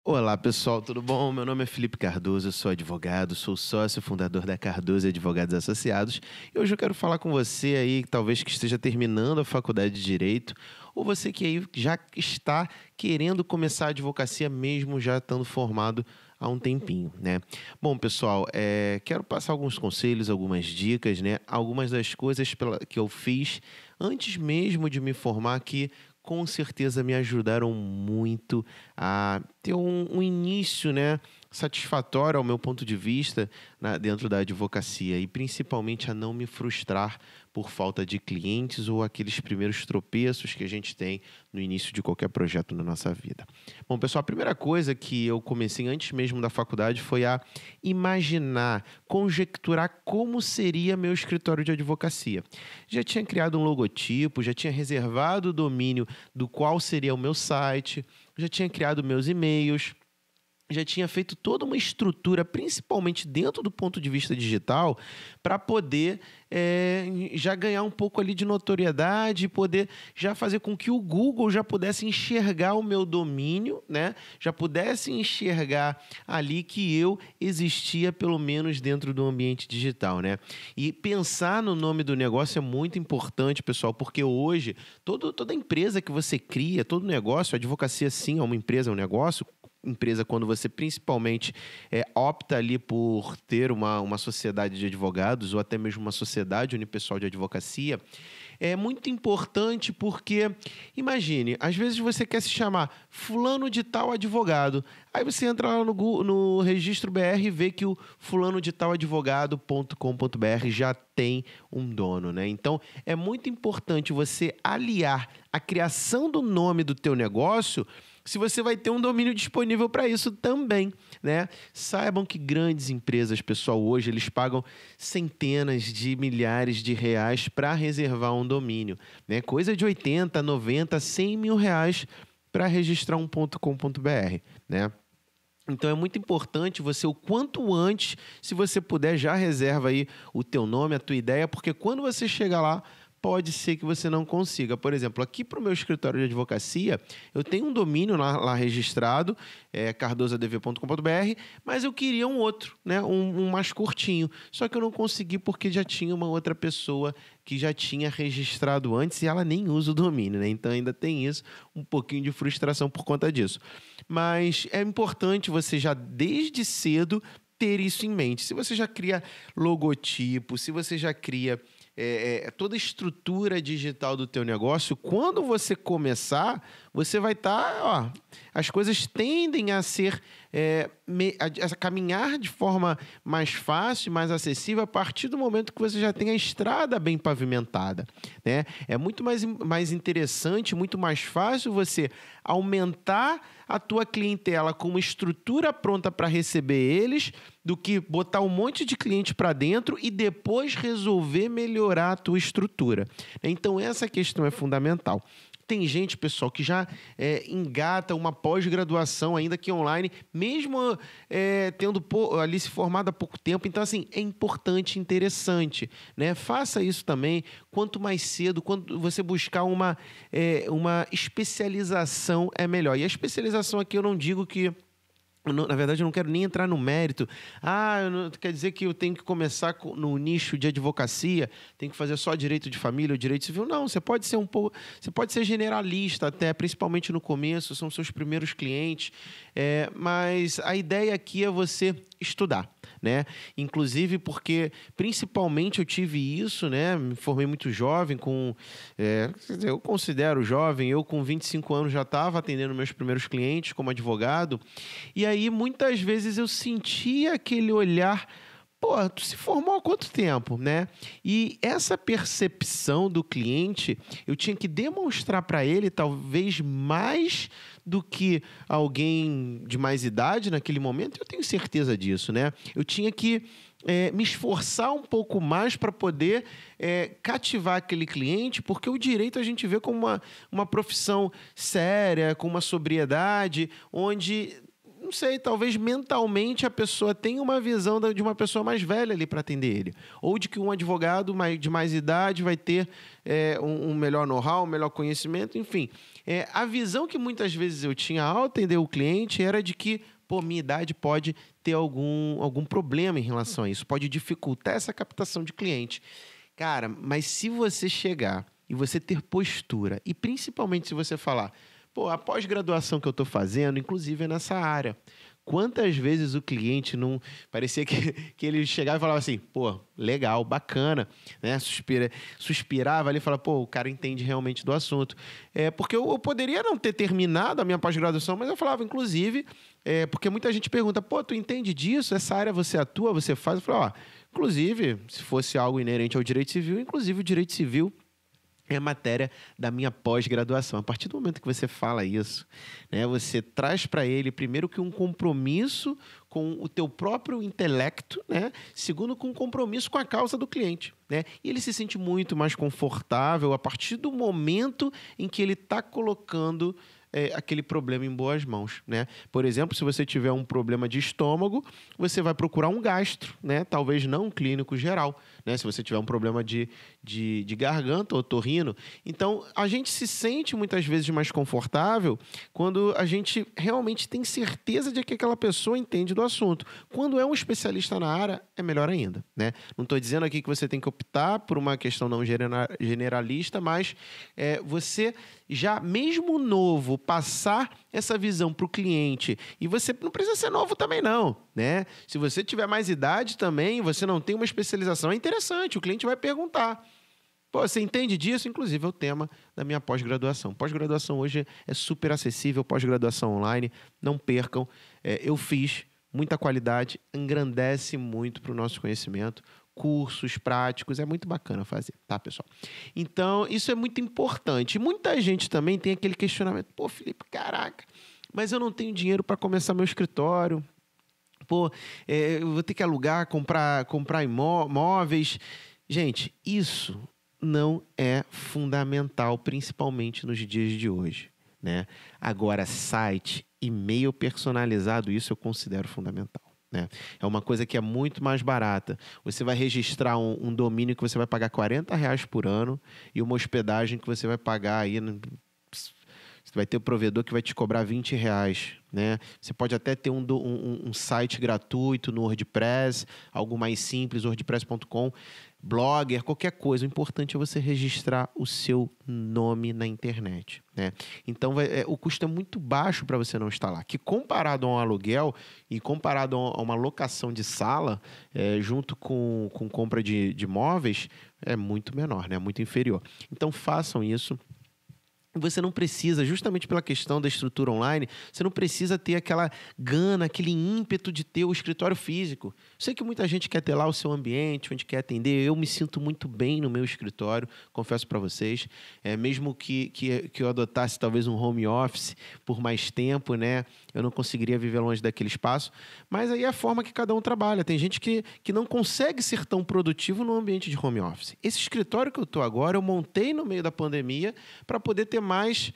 Olá pessoal, tudo bom? Meu nome é Felipe Cardoso, eu sou advogado, sou sócio fundador da Cardoso Advogados Associados e hoje eu quero falar com você aí, talvez que esteja terminando a faculdade de Direito ou você que aí já está querendo começar a advocacia mesmo já estando formado há um tempinho, né? Bom, pessoal, quero passar alguns conselhos, algumas dicas, né? Algumas das coisas que eu fiz antes mesmo de me formar que com certeza me ajudaram muito a ter um início, né, satisfatório ao meu ponto de vista dentro da advocacia e principalmente a não me frustrar por falta de clientes ou aqueles primeiros tropeços que a gente tem no início de qualquer projeto na nossa vida. Bom, pessoal, a primeira coisa que eu comecei antes mesmo da faculdade foi a imaginar, conjecturar como seria meu escritório de advocacia. Já tinha criado um logotipo, já tinha reservado o domínio do qual seria o meu site, já tinha criado meus e-mails, já tinha feito toda uma estrutura, principalmente dentro do ponto de vista digital, para poder já ganhar um pouco ali de notoriedade, poder já fazer com que o Google já pudesse enxergar o meu domínio, né? Já pudesse enxergar ali que eu existia, pelo menos dentro do ambiente digital, né? E pensar no nome do negócio é muito importante, pessoal, porque hoje toda empresa que você cria, todo negócio, a advocacia sim é uma empresa, é um negócio, empresa quando você principalmente opta ali por ter uma sociedade de advogados ou até mesmo uma sociedade unipessoal de advocacia, é muito importante porque, imagine, às vezes você quer se chamar fulano de tal advogado, aí você entra lá no registro BR e vê que o fulano de tal advogado.com.br já tem um dono, né? Então, é muito importante você aliar a criação do nome do teu negócio se você vai ter um domínio disponível para isso também, né? Saibam que grandes empresas, pessoal, hoje eles pagam centenas de milhares de reais para reservar um domínio, né? Coisa de 80, 90, 100 mil reais para registrar um .com.br, né? Então é muito importante você, o quanto antes, se você puder, já reserva aí o teu nome, a tua ideia, porque quando você chegar lá, pode ser que você não consiga. Por exemplo, aqui para o meu escritório de advocacia, eu tenho um domínio lá registrado, cardosadv.com.br, mas eu queria um outro, né? Um mais curtinho. Só que eu não consegui porque já tinha uma outra pessoa que já tinha registrado antes e ela nem usa o domínio, né? Então ainda tem isso, um pouquinho de frustração por conta disso. Mas é importante você já desde cedo ter isso em mente. Se você já cria logotipo, se você já cria toda a estrutura digital do teu negócio, quando você começar, você vai estar, as coisas tendem a ser, a caminhar de forma mais fácil, mais acessível, a partir do momento que você já tem a estrada bem pavimentada, né? É muito mais interessante, muito mais fácil você aumentar a tua clientela com uma estrutura pronta para receber eles, do que botar um monte de cliente para dentro e depois resolver melhorar a tua estrutura. Então, essa questão é fundamental. Tem gente, pessoal, que já engata uma pós-graduação, ainda que online, mesmo tendo ali se formado há pouco tempo. Então, assim, é importante, interessante, né? Faça isso também. Quanto mais cedo, quando você buscar uma especialização, é melhor. E a especialização aqui eu não digo que... Na verdade, eu não quero nem entrar no mérito. Quer dizer que eu tenho que começar no nicho de advocacia, tenho que fazer só direito de família ou direito civil. Não, você pode ser você pode ser generalista até, principalmente no começo, são seus primeiros clientes. Mas a ideia aqui é você estudar, né? Inclusive porque, principalmente, eu tive isso, né? Me formei muito jovem, eu considero jovem, eu com 25 anos já estava atendendo meus primeiros clientes como advogado, e aí muitas vezes eu sentia aquele olhar... Pô, tu se formou há quanto tempo, né? E essa percepção do cliente, eu tinha que demonstrar para ele, talvez mais do que alguém de mais idade naquele momento, eu tenho certeza disso, né? Eu tinha que me esforçar um pouco mais para poder cativar aquele cliente, porque o direito a gente vê como uma profissão séria, com uma sobriedade, onde... sei, talvez mentalmente a pessoa tenha uma visão de uma pessoa mais velha ali para atender ele. Ou de que um advogado de mais idade vai ter um melhor know-how, um melhor conhecimento, enfim. A visão que muitas vezes eu tinha ao atender o cliente era de que, pô, minha idade pode ter algum problema em relação a isso, pode dificultar essa captação de cliente. Cara, mas se você chegar e você ter postura, e principalmente se você falar, pô, a pós-graduação que eu estou fazendo, inclusive, é nessa área. Quantas vezes o cliente não... Parecia que ele chegava e falava assim, pô, legal, bacana, né? Suspirava ali e falava, pô, o cara entende realmente do assunto. Porque eu poderia não ter terminado a minha pós-graduação, mas eu falava, inclusive, porque muita gente pergunta, pô, tu entende disso? Essa área você atua, você faz? Eu falo, ó, inclusive, se fosse algo inerente ao direito civil, inclusive o direito civil é matéria da minha pós-graduação. A partir do momento que você fala isso, né, você traz para ele, primeiro, que um compromisso com o teu próprio intelecto, né? Segundo, com um compromisso com a causa do cliente, né? E ele se sente muito mais confortável a partir do momento em que ele está colocando aquele problema em boas mãos, né? Por exemplo, se você tiver um problema de estômago, você vai procurar um gastro, né? Talvez não um clínico geral, né? Se você tiver um problema de garganta ou otorrino. Então, a gente se sente muitas vezes mais confortável quando a gente realmente tem certeza de que aquela pessoa entende do assunto. Quando é um especialista na área, é melhor ainda, né? Não estou dizendo aqui que você tem que optar por uma questão não generalista, mas você já, mesmo novo, passar essa visão para o cliente. E você não precisa ser novo também, não, né? Se você tiver mais idade também, você não tem uma especialização, é interessante, o cliente vai perguntar. Pô, você entende disso? Inclusive, é o tema da minha pós-graduação. Pós-graduação hoje é super acessível, pós-graduação online, não percam. Eu fiz muita qualidade, engrandece muito para o nosso conhecimento, cursos práticos, é muito bacana fazer, tá, pessoal? Então, isso é muito importante. Muita gente também tem aquele questionamento, pô, Felipe, caraca, mas eu não tenho dinheiro para começar meu escritório, pô, eu vou ter que alugar, comprar imóveis. Gente, isso não é fundamental, principalmente nos dias de hoje, né? Agora, site, e-mail personalizado, isso eu considero fundamental. É uma coisa que é muito mais barata. Você vai registrar um domínio que você vai pagar R$40 por ano e uma hospedagem que você vai pagar aí... Você vai ter o provedor que vai te cobrar R$20, né? Você pode até ter um site gratuito no WordPress, algo mais simples, wordpress.com, Blogger, qualquer coisa. O importante é você registrar o seu nome na internet, né? Então, o custo é muito baixo para você não instalar. Que comparado a um aluguel e comparado a uma locação de sala, junto com compra de imóveis, é muito menor, né? Muito inferior. Então, façam isso. Você não precisa, justamente pela questão da estrutura online, você não precisa ter aquela gana, aquele ímpeto de ter o escritório físico. Sei que muita gente quer ter lá o seu ambiente, onde quer atender. Eu me sinto muito bem no meu escritório, confesso para vocês. Mesmo que eu adotasse talvez um home office por mais tempo, né? Eu não conseguiria viver longe daquele espaço. Mas aí é a forma que cada um trabalha. Tem gente que não consegue ser tão produtivo no ambiente de home office. Esse escritório que eu estou agora, eu montei no meio da pandemia para poder ter mais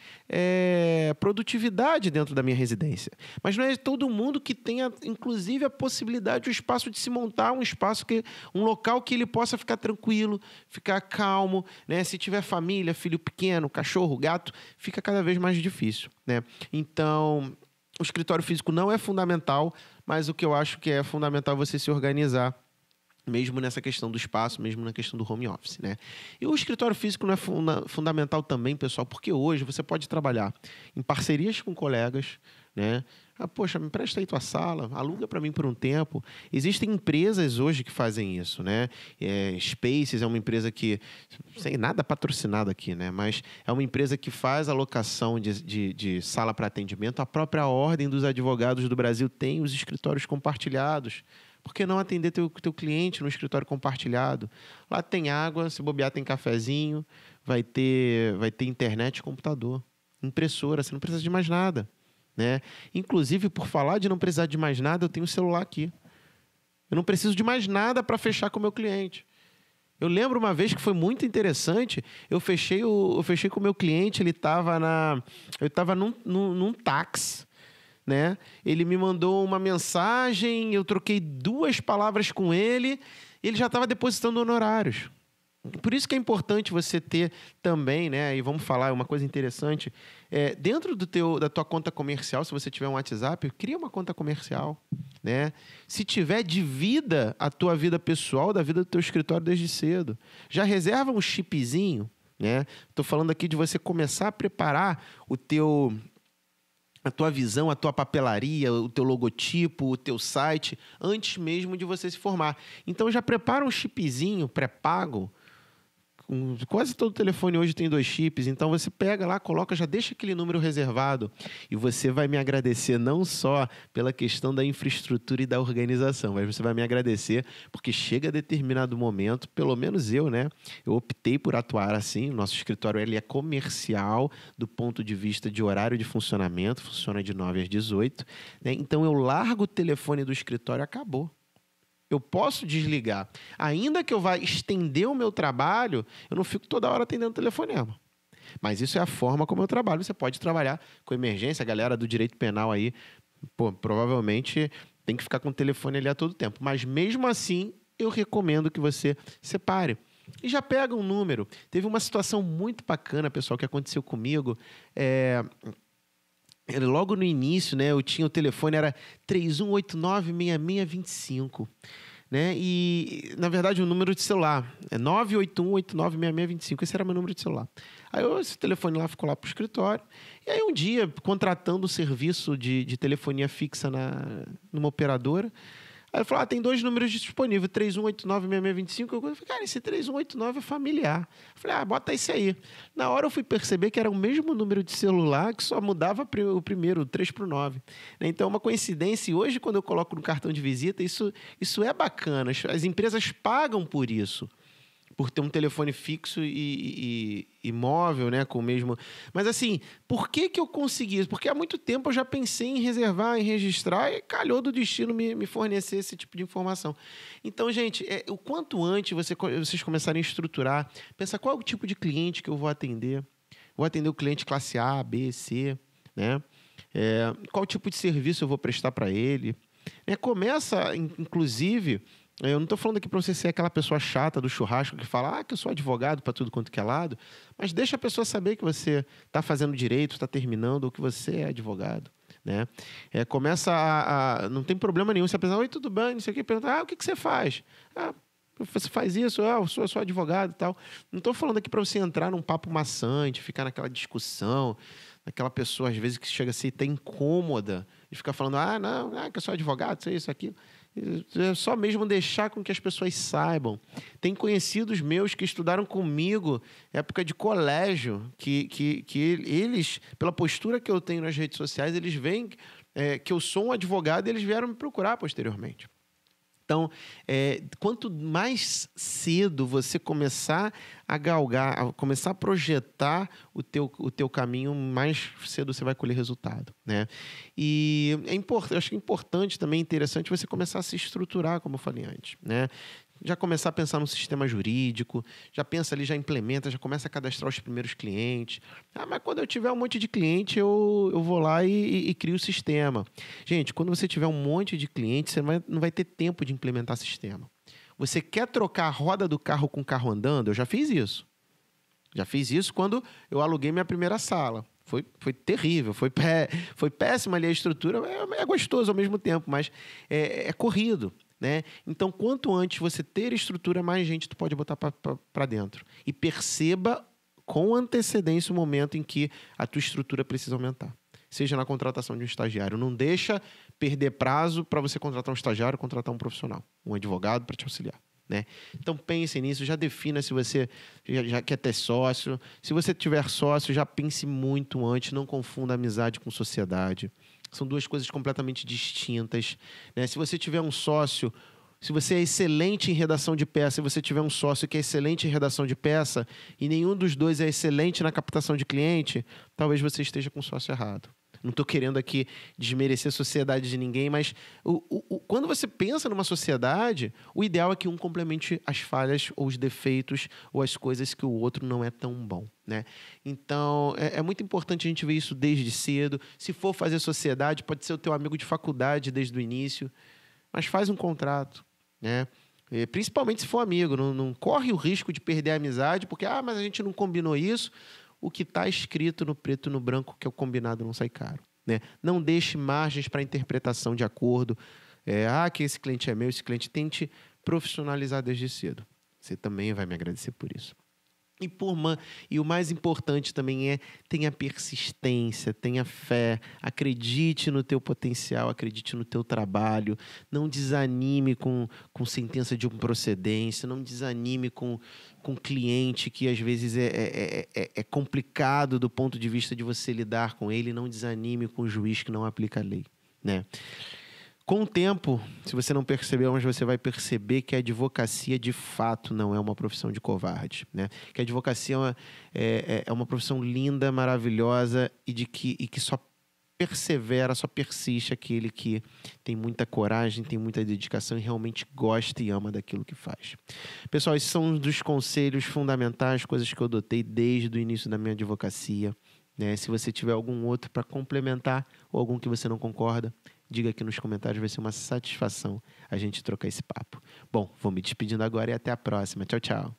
produtividade dentro da minha residência. Mas não é todo mundo que tenha, inclusive, a possibilidade, o espaço de se montar um local que ele possa ficar tranquilo, ficar calmo, né? Se tiver família, filho pequeno, cachorro, gato, fica cada vez mais difícil, né? Então, o escritório físico não é fundamental, mas o que eu acho que é fundamental é você se organizar, mesmo nessa questão do espaço, mesmo na questão do home office, né? E o escritório físico não é fundamental também, pessoal, porque hoje você pode trabalhar em parcerias com colegas, né? Poxa, me empresta aí tua sala, aluga para mim por um tempo. Existem empresas hoje que fazem isso, né? Spaces é uma empresa que, sem nada patrocinado aqui, né? Mas é uma empresa que faz a locação de sala para atendimento. A própria Ordem dos Advogados do Brasil tem os escritórios compartilhados. Por que não atender teu cliente no escritório compartilhado? Lá tem água, se bobear tem cafezinho, vai ter internet e computador, impressora, você não precisa de mais nada, né? Inclusive, por falar de não precisar de mais nada, eu tenho um celular aqui. Eu não preciso de mais nada para fechar com o meu cliente. Eu lembro uma vez que foi muito interessante, eu fechei com o meu cliente, eu estava num táxi, né? Ele me mandou uma mensagem, eu troquei 2 palavras com ele, ele já estava depositando honorários. Por isso que é importante você ter também, né? E vamos falar uma coisa interessante. Dentro da tua conta comercial, se você tiver um WhatsApp, cria uma conta comercial, né? Se tiver, divida a tua vida pessoal da vida do teu escritório desde cedo. Já reserva um chipzinho, né? Estou falando aqui de você começar a preparar a tua visão, a tua papelaria, o teu logotipo, o teu site, antes mesmo de você se formar. Então, já prepara um chipzinho pré-pago. Quase todo telefone hoje tem 2 chips, então você pega lá, coloca, já deixa aquele número reservado e você vai me agradecer não só pela questão da infraestrutura e da organização, mas você vai me agradecer porque chega a determinado momento, pelo menos eu, né? Eu optei por atuar assim, o nosso escritório ele é comercial do ponto de vista de horário de funcionamento, funciona de 9 às 18, né? Então eu largo o telefone do escritório e acabou. Eu posso desligar. Ainda que eu vá estender o meu trabalho, eu não fico toda hora atendendo telefonema. Mas isso é a forma como eu trabalho. Você pode trabalhar com emergência. A galera do direito penal aí, provavelmente tem que ficar com o telefone ali a todo tempo. Mas mesmo assim, eu recomendo que você separe. E já pega um número. Teve uma situação muito bacana, pessoal, que aconteceu comigo. Logo no início, né, eu tinha o telefone, era 3189-6625, né? E, na verdade, o número de celular é 981896625. Esse era meu número de celular. Aí esse telefone lá ficou lá para o escritório. E aí um dia, contratando o serviço de telefonia fixa numa operadora, aí ele falou, tem 2 números disponíveis, 3189-6625. Eu falei, cara, esse 3189 é familiar. Eu falei, bota esse aí. Na hora eu fui perceber que era o mesmo número de celular, que só mudava o primeiro, o 3 para o 9. Então, é uma coincidência. E hoje, quando eu coloco no cartão de visita, isso é bacana. As empresas pagam por isso. Por ter um telefone fixo e móvel, né, com o mesmo... Mas, assim, por que eu consegui isso? Porque há muito tempo eu já pensei em reservar, em registrar, e calhou do destino me fornecer esse tipo de informação. Então, gente, o quanto antes vocês começarem a estruturar, pensar qual é o tipo de cliente que eu vou atender. Vou atender o cliente classe A, B, C, né? Qual tipo de serviço eu vou prestar para ele. Começa, inclusive... Eu não estou falando aqui para você ser aquela pessoa chata do churrasco que fala que eu sou advogado para tudo quanto que é lado, mas deixa a pessoa saber que você está fazendo direito, está terminando, ou que você é advogado, né? Começa não tem problema nenhum. Você pensa, oi, tudo bem? Não sei o que. Pergunta, o que você faz? Você faz isso? Eu sou advogado e tal. Não estou falando aqui para você entrar num papo maçante, ficar naquela discussão, aquela pessoa, às vezes, que chega a ser até incômoda de ficar falando, que eu sou advogado, isso, aquilo. É só mesmo deixar com que as pessoas saibam. Tem conhecidos meus que estudaram comigo época de colégio, que eles, pela postura que eu tenho nas redes sociais, eles veem que eu sou um advogado e eles vieram me procurar posteriormente. Então, quanto mais cedo você começar a galgar, começar a projetar o teu caminho, mais cedo você vai colher resultado, né? E eu acho que é importante também, interessante, você começar a se estruturar, como eu falei antes, né? Já começar a pensar no sistema jurídico, já pensa ali, já implementa, já começa a cadastrar os primeiros clientes. Mas quando eu tiver um monte de cliente, eu vou lá e crio o sistema. Gente, quando você tiver um monte de clientes, você não vai ter tempo de implementar sistema. Você quer trocar a roda do carro com o carro andando? Eu já fiz isso. Já fiz isso quando eu aluguei minha primeira sala. Foi terrível, foi péssima ali a estrutura, é gostoso ao mesmo tempo, mas é corrido, né? Então, quanto antes você ter estrutura, mais gente tu pode botar para dentro. E perceba com antecedência o momento em que a tua estrutura precisa aumentar. Seja na contratação de um estagiário. Não deixa perder prazo para você contratar um estagiário, contratar um profissional, um advogado para te auxiliar, né? Então, pense nisso, já defina se você já quer ter sócio. Se você tiver sócio, já pense muito antes, não confunda amizade com sociedade. São 2 coisas completamente distintas, né? Se você tiver um sócio, se você é excelente em redação de peça, e você tiver um sócio que é excelente em redação de peça, e nenhum dos 2 é excelente na captação de cliente, talvez você esteja com o sócio errado. Não estou querendo aqui desmerecer a sociedade de ninguém, mas quando você pensa numa sociedade, o ideal é que um complemente as falhas ou os defeitos ou as coisas que o outro não é tão bom, né? Então, é muito importante a gente ver isso desde cedo. Se for fazer sociedade, pode ser o teu amigo de faculdade desde o início, mas faz um contrato, né? Principalmente se for amigo, não corre o risco de perder a amizade, porque, mas a gente não combinou isso. O que está escrito no preto e no branco, que é o combinado, não sai caro, né? Não deixe margens para interpretação de acordo. Que esse cliente é meu, esse cliente, tente profissionalizar desde cedo. Você também vai me agradecer por isso. E o mais importante também tenha persistência, tenha fé, acredite no teu potencial, acredite no teu trabalho, não desanime com sentença de improcedência, não desanime com cliente que às vezes é complicado do ponto de vista de você lidar com ele, não desanime com o juiz que não aplica a lei, né? Com o tempo, se você não percebeu, mas você vai perceber que a advocacia de fato não é uma profissão de covarde, né? Que a advocacia é uma profissão linda, maravilhosa e que só persevera, só persiste aquele que tem muita coragem, tem muita dedicação e realmente gosta e ama daquilo que faz. Pessoal, esses são um dos conselhos fundamentais, coisas que eu adotei desde o início da minha advocacia, né? Se você tiver algum outro para complementar ou algum que você não concorda, diga aqui nos comentários, vai ser uma satisfação a gente trocar esse papo. Bom, vou me despedindo agora e até a próxima. Tchau, tchau.